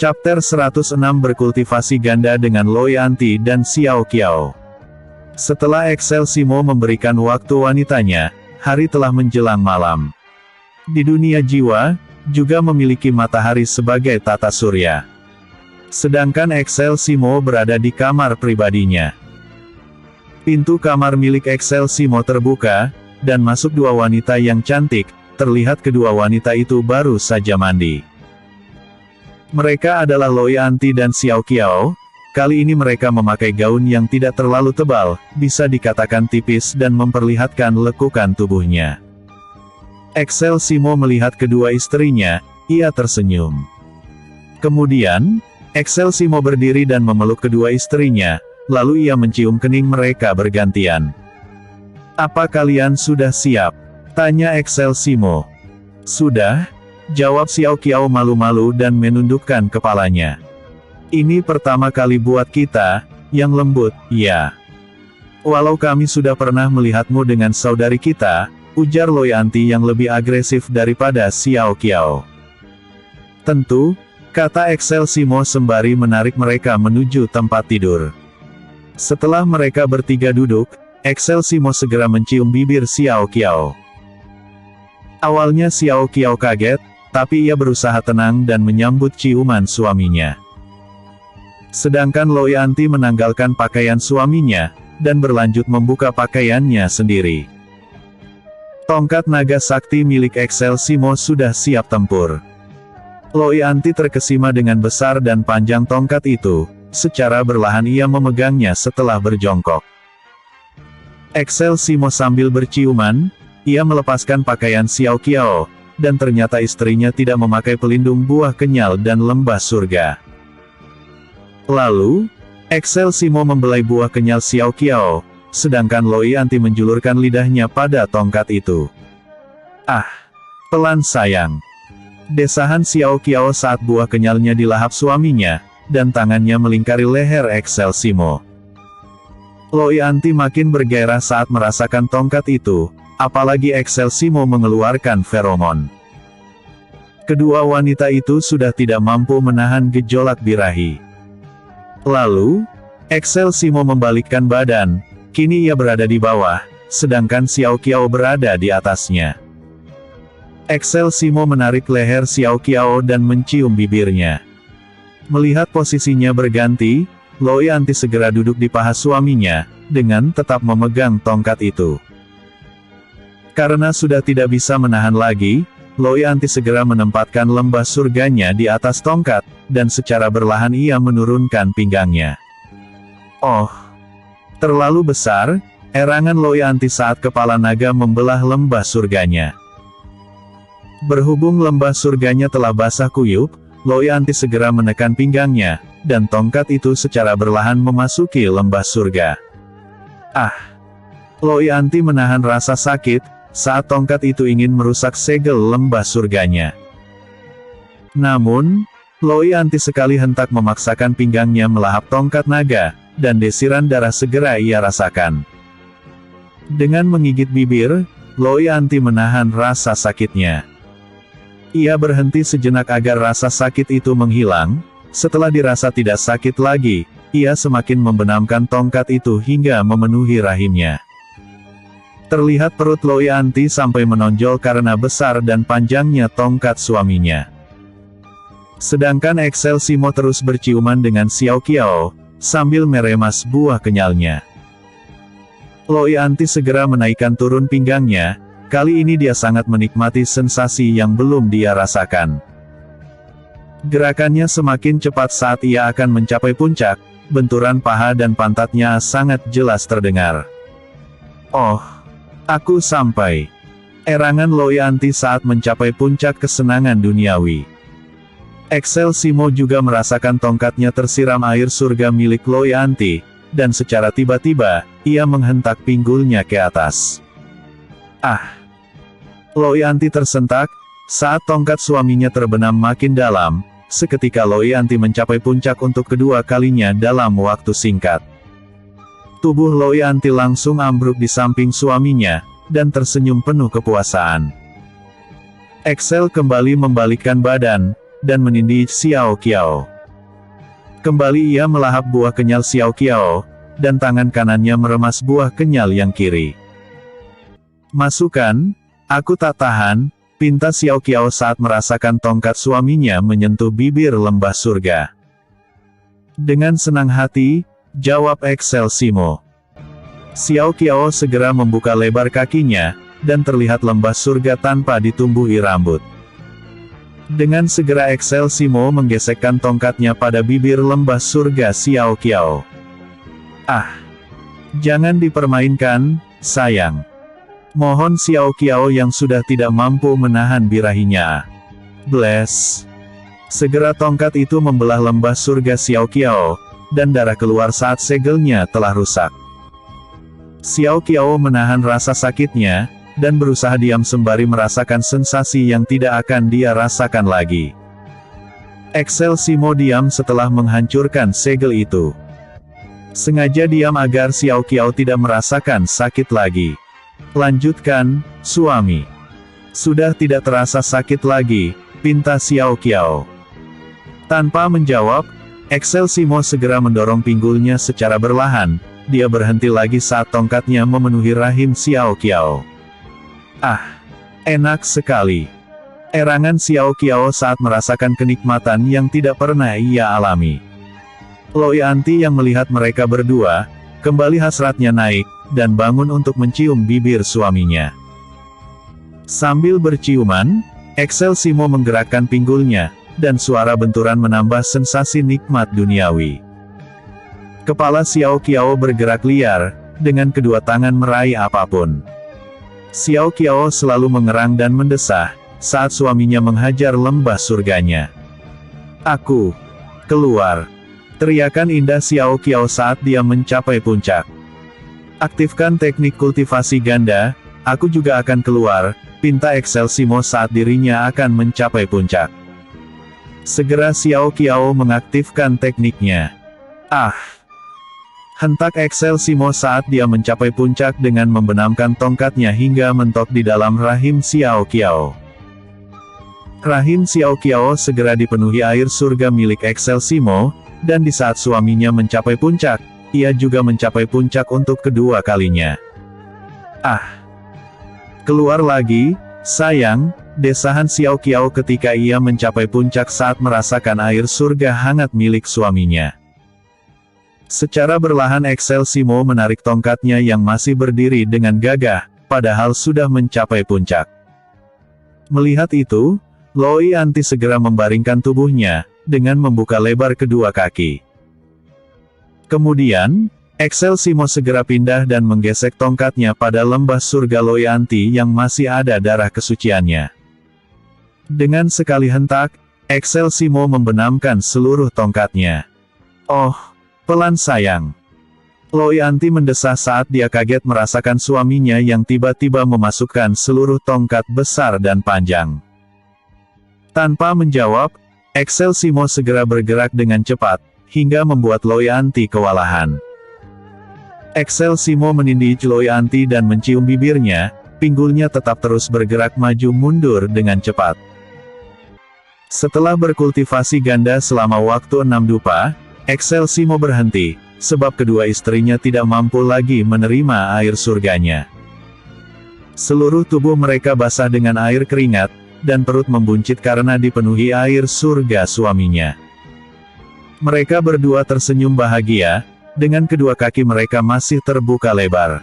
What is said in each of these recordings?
Chapter 106 Berkultivasi ganda dengan Loyanti dan Xiao Qiao. Setelah Excel Simo memberikan waktu wanitanya, hari telah menjelang malam. Di dunia jiwa, juga memiliki matahari sebagai tata surya. Sedangkan Excel Simo berada di kamar pribadinya. Pintu kamar milik Excel Simo terbuka, dan masuk dua wanita yang cantik. Terlihat kedua wanita itu baru saja mandi. Mereka adalah Loyanti dan Xiao Qiao. Kali ini mereka memakai gaun yang tidak terlalu tebal, bisa dikatakan tipis dan memperlihatkan lekukan tubuhnya. Excel Simo melihat kedua istrinya, ia tersenyum. Kemudian, Excel Simo berdiri dan memeluk kedua istrinya, lalu ia mencium kening mereka bergantian. "Apa kalian sudah siap?" tanya Excel Simo. "Sudah," jawab Xiao Qiao malu-malu dan menundukkan kepalanya. "Ini pertama kali buat kita, yang lembut, ya. Walau kami sudah pernah melihatmu dengan saudari kita," ujar Loyanti yang lebih agresif daripada Xiao Qiao. "Tentu," kata Excel Simo sembari menarik mereka menuju tempat tidur. Setelah mereka bertiga duduk, Excel Simo segera mencium bibir Xiao Qiao. Awalnya Xiao Qiao kaget, tapi ia berusaha tenang dan menyambut ciuman suaminya. Sedangkan Loyanti menanggalkan pakaian suaminya, dan berlanjut membuka pakaiannya sendiri. Tongkat naga sakti milik Excel Simo sudah siap tempur. Loyanti terkesima dengan besar dan panjang tongkat itu, secara berlahan ia memegangnya setelah berjongkok. Excel Simo sambil berciuman, ia melepaskan pakaian Xiao Qiao, dan ternyata istrinya tidak memakai pelindung buah kenyal dan lembah surga. Lalu, Excel Simo membelai buah kenyal Xiao Qiao, sedangkan Loyanti menjulurkan lidahnya pada tongkat itu. "Ah, pelan sayang," desahan Xiao Qiao saat buah kenyalnya dilahap suaminya, dan tangannya melingkari leher Excel Simo. Loyanti makin bergairah saat merasakan tongkat itu, apalagi Excel Simo mengeluarkan feromon. Kedua wanita itu sudah tidak mampu menahan gejolak birahi. Lalu, Excel Simo membalikkan badan, kini ia berada di bawah, sedangkan Xiao Qiao berada di atasnya. Excel Simo menarik leher Xiao Qiao dan mencium bibirnya. Melihat posisinya berganti, Loyanti segera duduk di paha suaminya, dengan tetap memegang tongkat itu. Karena sudah tidak bisa menahan lagi, Loyanti segera menempatkan lembah surganya di atas tongkat, dan secara berlahan ia menurunkan pinggangnya. Oh! Terlalu besar, erangan Loyanti saat kepala naga membelah lembah surganya. Berhubung lembah surganya telah basah kuyup, Loyanti segera menekan pinggangnya, dan tongkat itu secara berlahan memasuki lembah surga. Ah! Loyanti menahan rasa sakit, saat tongkat itu ingin merusak segel lembah surganya. Namun, Loyanti sekali hentak memaksakan pinggangnya melahap tongkat naga, dan desiran darah segera ia rasakan. Dengan menggigit bibir, Loyanti menahan rasa sakitnya. Ia berhenti sejenak agar rasa sakit itu menghilang. Setelah dirasa tidak sakit lagi, ia semakin membenamkan tongkat itu hingga memenuhi rahimnya. Terlihat perut Loyanti sampai menonjol karena besar dan panjangnya tongkat suaminya. Sedangkan Excel Simo terus berciuman dengan Xiao Qiao, sambil meremas buah kenyalnya. Loyanti segera menaikkan turun pinggangnya, kali ini dia sangat menikmati sensasi yang belum dia rasakan. Gerakannya semakin cepat saat ia akan mencapai puncak, benturan paha dan pantatnya sangat jelas terdengar. Oh! Aku sampai. Erangan Loyanti saat mencapai puncak kesenangan duniawi. Excel Simo juga merasakan tongkatnya tersiram air surga milik Loyanti, dan secara tiba-tiba, ia menghentak pinggulnya ke atas. Ah! Loyanti tersentak, saat tongkat suaminya terbenam makin dalam, seketika Loyanti mencapai puncak untuk kedua kalinya dalam waktu singkat. Tubuh Loyanti langsung ambruk di samping suaminya, dan tersenyum penuh kepuasaan. Excel kembali membalikkan badan, dan menindih Xiao Qiao. Kembali ia melahap buah kenyal Xiao Qiao, dan tangan kanannya meremas buah kenyal yang kiri. Masukkan, aku tak tahan, pinta Xiao Qiao saat merasakan tongkat suaminya menyentuh bibir lembah surga. Dengan senang hati, jawab Excelsimo. Xiao Qiao segera membuka lebar kakinya, dan terlihat lembah surga tanpa ditumbuhi rambut. Dengan segera Excelsimo menggesekkan tongkatnya pada bibir lembah surga Xiao Qiao. Ah! Jangan dipermainkan, sayang. Mohon Xiao Qiao yang sudah tidak mampu menahan birahinya. Bless! Segera tongkat itu membelah lembah surga Xiao Qiao, dan darah keluar saat segelnya telah rusak. Xiao Qiao menahan rasa sakitnya, dan berusaha diam sembari merasakan sensasi yang tidak akan dia rasakan lagi. Excelsimo diam setelah menghancurkan segel itu. Sengaja diam agar Xiao Qiao tidak merasakan sakit lagi. Lanjutkan, suami. Sudah tidak terasa sakit lagi, pinta Xiao Qiao. Tanpa menjawab, Excelsimo segera mendorong pinggulnya secara berlahan. Dia berhenti lagi saat tongkatnya memenuhi rahim Xiao Qiao. Ah, enak sekali. Erangan Xiao Qiao saat merasakan kenikmatan yang tidak pernah ia alami. Loi Anti yang melihat mereka berdua, kembali hasratnya naik, dan bangun untuk mencium bibir suaminya. Sambil berciuman, Excelsimo menggerakkan pinggulnya, dan suara benturan menambah sensasi nikmat duniawi. Kepala Xiao Qiao bergerak liar, dengan kedua tangan meraih apapun. Xiao Qiao selalu mengerang dan mendesah, saat suaminya menghajar lembah surganya. Aku! Keluar! Teriakan indah Xiao Qiao saat dia mencapai puncak. Aktifkan teknik kultivasi ganda, aku juga akan keluar, pinta Excelsimo saat dirinya akan mencapai puncak. Segera Xiao Qiao mengaktifkan tekniknya. Ah! Hentak Excelsimo saat dia mencapai puncak dengan membenamkan tongkatnya hingga mentok di dalam rahim Xiao Qiao. Rahim Xiao Qiao segera dipenuhi air surga milik Excelsimo, dan di saat suaminya mencapai puncak, ia juga mencapai puncak untuk kedua kalinya. Ah! Keluar lagi, sayang, desahan Xiao Qiao ketika ia mencapai puncak saat merasakan air surga hangat milik suaminya. Secara berlahan Excelsimo menarik tongkatnya yang masih berdiri dengan gagah, padahal sudah mencapai puncak. Melihat itu, Loi Anti segera membaringkan tubuhnya, dengan membuka lebar kedua kaki. Kemudian, Excelsimo segera pindah dan menggesek tongkatnya pada lembah surga Loi Anti yang masih ada darah kesuciannya. Dengan sekali hentak, Excelsimo membenamkan seluruh tongkatnya. Oh! Pelan sayang. Loi Anti mendesah saat dia kaget merasakan suaminya yang tiba-tiba memasukkan seluruh tongkat besar dan panjang. Tanpa menjawab, Excelsimo segera bergerak dengan cepat, hingga membuat Loi Anti kewalahan. Excelsimo menindih Loi Anti dan mencium bibirnya, pinggulnya tetap terus bergerak maju mundur dengan cepat. Setelah berkultivasi ganda selama waktu 6 dupa, Excelsimo berhenti, sebab kedua istrinya tidak mampu lagi menerima air surganya. Seluruh tubuh mereka basah dengan air keringat, dan perut membuncit karena dipenuhi air surga suaminya. Mereka berdua tersenyum bahagia, dengan kedua kaki mereka masih terbuka lebar.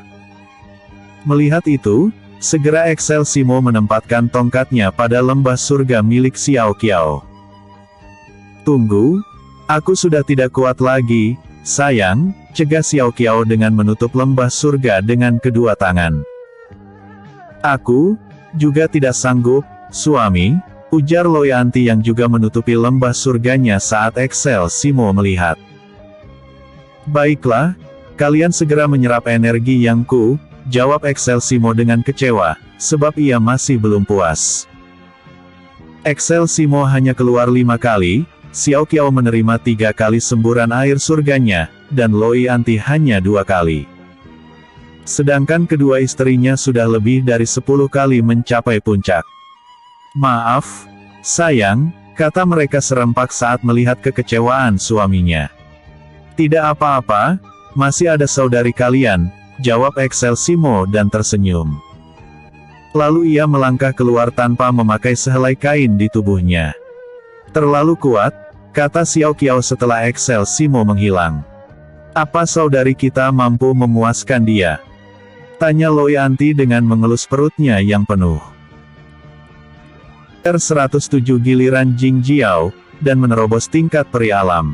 Melihat itu, segera Excelsimo menempatkan tongkatnya pada lembah surga milik Xiao Qiao. Tunggu! Aku sudah tidak kuat lagi, sayang, cegah Xiao Qiao dengan menutup lembah surga dengan kedua tangan. Aku juga tidak sanggup, suami, ujar Loi Anti yang juga menutupi lembah surganya saat Excelsimo melihat. Baiklah, kalian segera menyerap energi yang jawab Excelsimo dengan kecewa, sebab ia masih belum puas. Excelsimo hanya keluar 5 kali, Xiao Qiao menerima 3 kali semburan air surganya, dan Loi Anti hanya 2 kali. Sedangkan kedua istrinya sudah lebih dari 10 kali mencapai puncak. Maaf, sayang, kata mereka serempak saat melihat kekecewaan suaminya. Tidak apa-apa, masih ada saudari kalian, jawab Exelsimo dan tersenyum. Lalu ia melangkah keluar tanpa memakai sehelai kain di tubuhnya. Terlalu kuat, kata Xiao Qiao setelah Exelsimo menghilang. Apa saudari kita mampu memuaskan dia? Tanya Loi Anti dengan mengelus perutnya yang penuh. R107 giliran Jing Jiao, dan menerobos tingkat peri alam.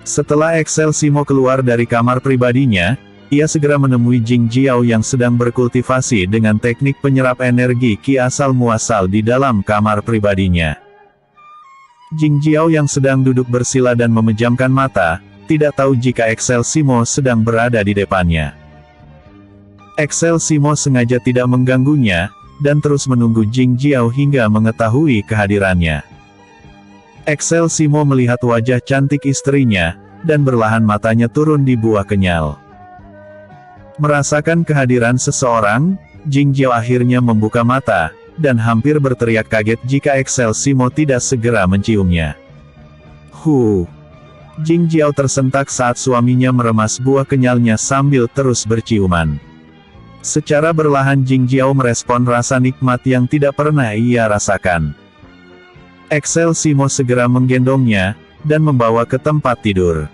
Setelah Exelsimo keluar dari kamar pribadinya, ia segera menemui Jing Jiao yang sedang berkultivasi dengan teknik penyerap energi Qi asal muasal di dalam kamar pribadinya. Jing Jiao yang sedang duduk bersila dan memejamkan mata, tidak tahu jika Exelsimo sedang berada di depannya. Exelsimo sengaja tidak mengganggunya, dan terus menunggu Jing Jiao hingga mengetahui kehadirannya. Exelsimo melihat wajah cantik istrinya, dan berlahan matanya turun di buah kenyal. Merasakan kehadiran seseorang, Jing Jiao akhirnya membuka mata, dan hampir berteriak kaget jika Exelsimo tidak segera menciumnya. Jing Jiao tersentak saat suaminya meremas buah kenyalnya sambil terus berciuman. Secara berlahan Jing Jiao merespon rasa nikmat yang tidak pernah ia rasakan. Exelsimo segera menggendongnya, dan membawa ke tempat tidur.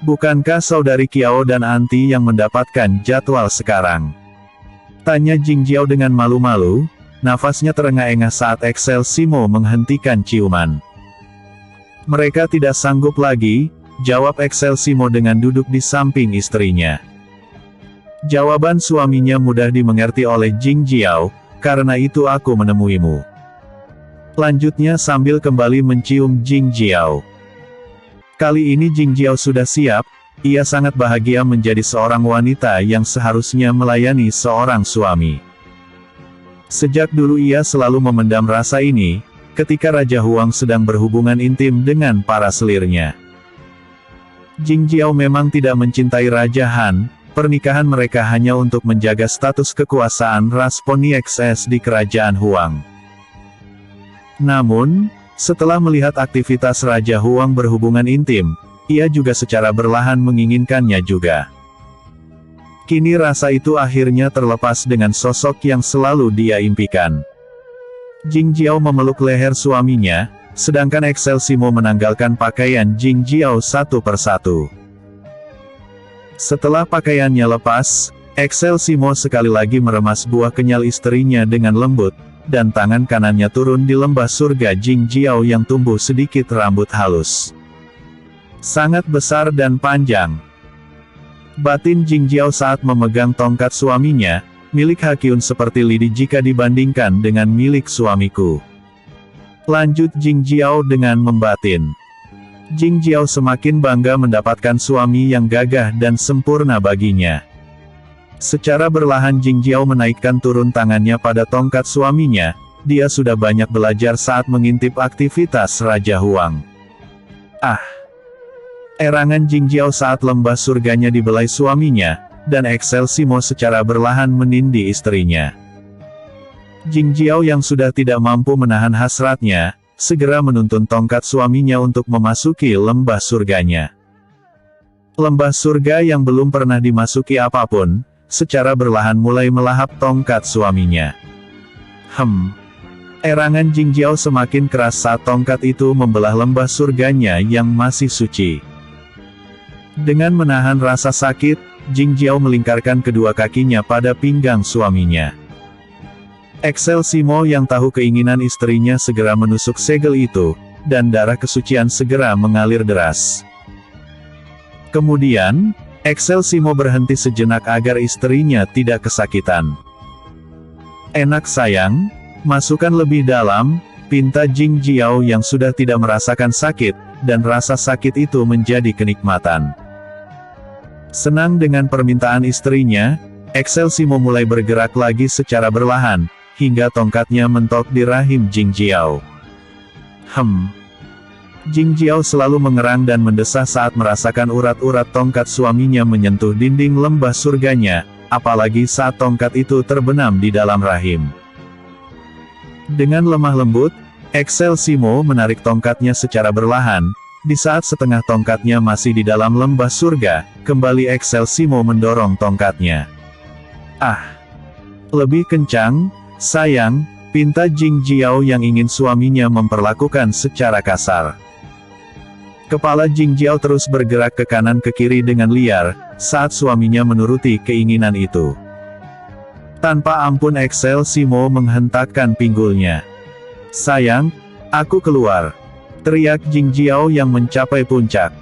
Bukankah saudari Qiao dan Anti yang mendapatkan jadwal sekarang? Tanya Jing Jiao dengan malu-malu, nafasnya terengah-engah saat Exelsimo menghentikan ciuman. Mereka tidak sanggup lagi, jawab Exelsimo dengan duduk di samping istrinya. Jawaban suaminya mudah dimengerti oleh Jing Jiao, karena itu aku menemuimu. Lanjutnya sambil kembali mencium Jing Jiao. Kali ini Jing Jiao sudah siap, ia sangat bahagia menjadi seorang wanita yang seharusnya melayani seorang suami. Sejak dulu ia selalu memendam rasa ini, ketika Raja Huang sedang berhubungan intim dengan para selirnya. Jing Jiao memang tidak mencintai Raja Han, pernikahan mereka hanya untuk menjaga status kekuasaan ras Pony XS di Kerajaan Huang. Namun, setelah melihat aktivitas Raja Huang berhubungan intim, ia juga secara berlahan menginginkannya juga. Kini rasa itu akhirnya terlepas dengan sosok yang selalu dia impikan. Jing Jiao memeluk leher suaminya, sedangkan Exelsimo menanggalkan pakaian Jing Jiao satu persatu. Setelah pakaiannya lepas, Exelsimo sekali lagi meremas buah kenyal istrinya dengan lembut, dan tangan kanannya turun di lembah surga Jing Jiao yang tumbuh sedikit rambut halus. Sangat besar dan panjang. Batin Jing Jiao saat memegang tongkat suaminya, milik Hakyun seperti lidi jika dibandingkan dengan milik suamiku. Lanjut Jing Jiao dengan membatin. Jing Jiao semakin bangga mendapatkan suami yang gagah dan sempurna baginya. Secara berlahan Jing Jiao menaikkan turun tangannya pada tongkat suaminya, dia sudah banyak belajar saat mengintip aktivitas Raja Huang. Erangan Jing Jiao saat lembah surganya dibelai suaminya, dan Exelsimo secara berlahan menindih istrinya. Jing Jiao yang sudah tidak mampu menahan hasratnya, segera menuntun tongkat suaminya untuk memasuki lembah surganya. Lembah surga yang belum pernah dimasuki apapun, secara berlahan mulai melahap tongkat suaminya. Erangan Jing Jiao semakin keras saat tongkat itu membelah lembah surganya yang masih suci. Dengan menahan rasa sakit, Jing Jiao melingkarkan kedua kakinya pada pinggang suaminya. Exelsimo yang tahu keinginan istrinya segera menusuk segel itu, dan darah kesucian segera mengalir deras. Kemudian, Exelsimo berhenti sejenak agar istrinya tidak kesakitan. Enak sayang, masukkan lebih dalam, pinta Jing Jiao yang sudah tidak merasakan sakit, dan rasa sakit itu menjadi kenikmatan. Senang dengan permintaan istrinya, Exelsimo mulai bergerak lagi secara berlahan, hingga tongkatnya mentok di rahim Jing Jiao. Jing Jiao selalu mengerang dan mendesah saat merasakan urat-urat tongkat suaminya menyentuh dinding lembah surganya, apalagi saat tongkat itu terbenam di dalam rahim. Dengan lemah lembut, Excelsior menarik tongkatnya secara berlahan. Di saat setengah tongkatnya masih di dalam lembah surga, kembali Excelsior mendorong tongkatnya. Ah! Lebih kencang, sayang, pinta Jing Jiao yang ingin suaminya memperlakukan secara kasar. Kepala Jing Jiao terus bergerak ke kanan ke kiri dengan liar, saat suaminya menuruti keinginan itu. Tanpa ampun Excelsior menghentakkan pinggulnya. "Sayang, aku keluar!" teriak Jing Jiao yang mencapai puncak.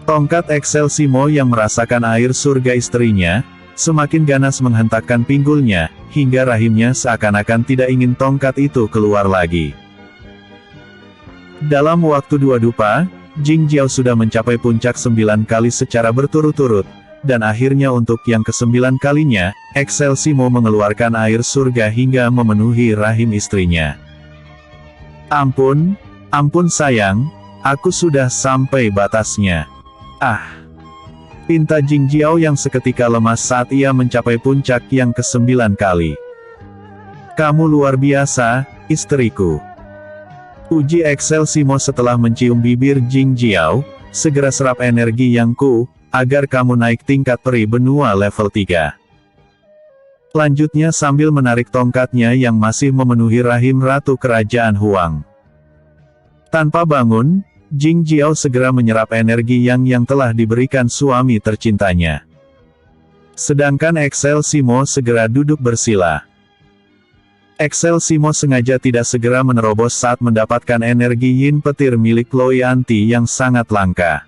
Tongkat Excelsior yang merasakan air surga istrinya, semakin ganas menghentakkan pinggulnya, hingga rahimnya seakan-akan tidak ingin tongkat itu keluar lagi. Dalam waktu 2 dupa, Jing Jiao sudah mencapai puncak 9 kali secara berturut-turut, dan akhirnya untuk yang ke-9 kalinya, Excelsior mengeluarkan air surga hingga memenuhi rahim istrinya. "Ampun, ampun sayang, aku sudah sampai batasnya." Ah! Pinta Jing Jiao yang seketika lemas saat ia mencapai puncak yang ke-9 kali. "Kamu luar biasa, istriku," uji Excelsior setelah mencium bibir Jing Jiao. "Segera serap energi yang agar kamu naik tingkat peri benua level 3. Lanjutnya sambil menarik tongkatnya yang masih memenuhi rahim Ratu Kerajaan Huang. Tanpa bangun, Jing Jiao segera menyerap energi yang telah diberikan suami tercintanya. Sedangkan Excelsior segera duduk bersila. Excelsior sengaja tidak segera menerobos saat mendapatkan energi yin petir milik Loi Anti yang sangat langka.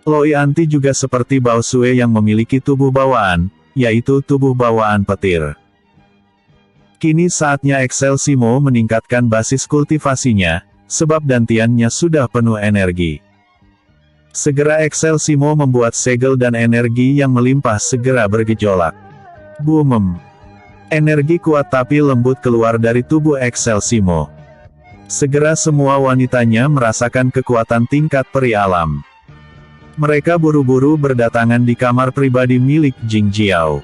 Loi Anti juga seperti Bao Sue yang memiliki tubuh bawaan, yaitu tubuh bawaan petir. Kini saatnya Excelsior meningkatkan basis kultivasinya, sebab dantiannya sudah penuh energi. Segera Excelsior membuat segel dan energi yang melimpah segera bergejolak. Boom! Energi kuat tapi lembut keluar dari tubuh Excelsior. Segera semua wanitanya merasakan kekuatan tingkat peri alam. Mereka buru-buru berdatangan di kamar pribadi milik Jing Jiao.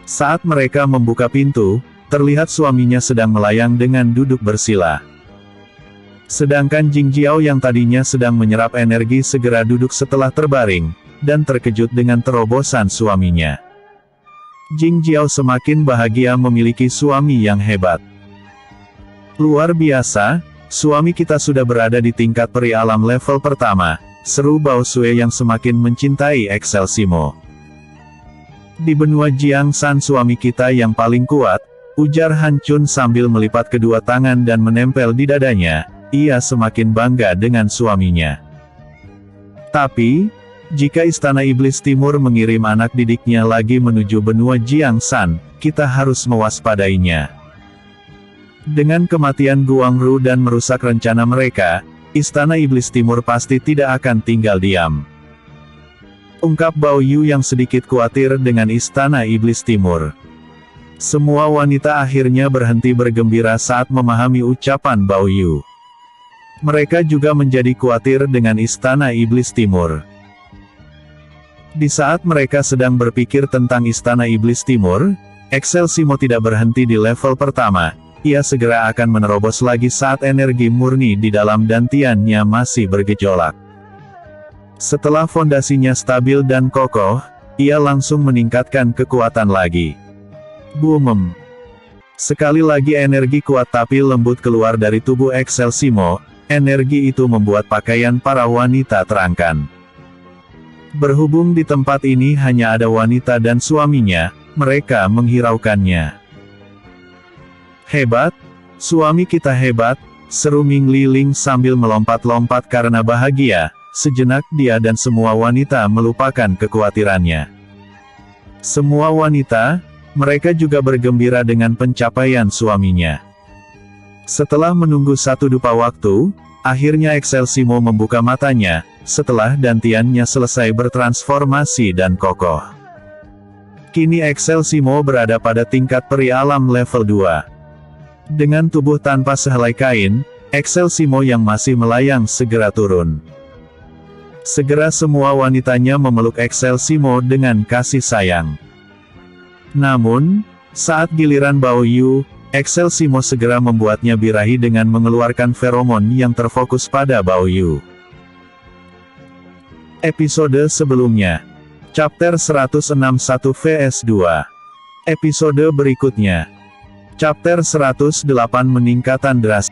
Saat mereka membuka pintu, terlihat suaminya sedang melayang dengan duduk bersila. Sedangkan Jing Jiao yang tadinya sedang menyerap energi segera duduk setelah terbaring, dan terkejut dengan terobosan suaminya. Jing Jiao semakin bahagia memiliki suami yang hebat. "Luar biasa, suami kita sudah berada di tingkat peri alam level pertama," seru Bao Sue yang semakin mencintai Excelsior. "Di benua Jiangsan suami kita yang paling kuat," ujar Han Chun sambil melipat kedua tangan dan menempel di dadanya. Ia semakin bangga dengan suaminya. Tapi, jika Istana Iblis Timur mengirim anak didiknya lagi menuju benua Jiangsan, kita harus mewaspadainya. Dengan kematian Guangru dan merusak rencana mereka, Istana Iblis Timur pasti tidak akan tinggal diam. Ungkap Bao Yu yang sedikit khawatir dengan Istana Iblis Timur. Semua wanita akhirnya berhenti bergembira saat memahami ucapan Bao Yu. Mereka juga menjadi khawatir dengan Istana Iblis Timur. Di saat mereka sedang berpikir tentang Istana Iblis Timur, Excelsior tidak berhenti di level pertama. Ia segera akan menerobos lagi saat energi murni di dalam dantiannya masih bergejolak. Setelah fondasinya stabil dan kokoh, ia langsung meningkatkan kekuatan lagi. Boom! Sekali lagi energi kuat tapi lembut keluar dari tubuh Excelsior, energi itu membuat pakaian para wanita terangkan. Berhubung di tempat ini hanya ada wanita dan suaminya, mereka menghiraukannya. "Hebat, suami kita hebat," seru Ming Liling sambil melompat-lompat karena bahagia. Sejenak dia dan semua wanita melupakan kekhawatirannya. Semua wanita, mereka juga bergembira dengan pencapaian suaminya. Setelah menunggu 1 dupa waktu, akhirnya Excelsior membuka matanya, setelah dantiannya selesai bertransformasi dan kokoh. Kini Excelsior berada pada tingkat peri alam level 2. Dengan tubuh tanpa sehelai kain, Excelsior yang masih melayang segera turun. Segera semua wanitanya memeluk Excelsior dengan kasih sayang. Namun, saat giliran Bao Yu, Excelsimo segera membuatnya birahi dengan mengeluarkan feromon yang terfokus pada Baoyu. Episode sebelumnya. Chapter 161 vs 2. Episode berikutnya. Chapter 108 meningkatan drastis.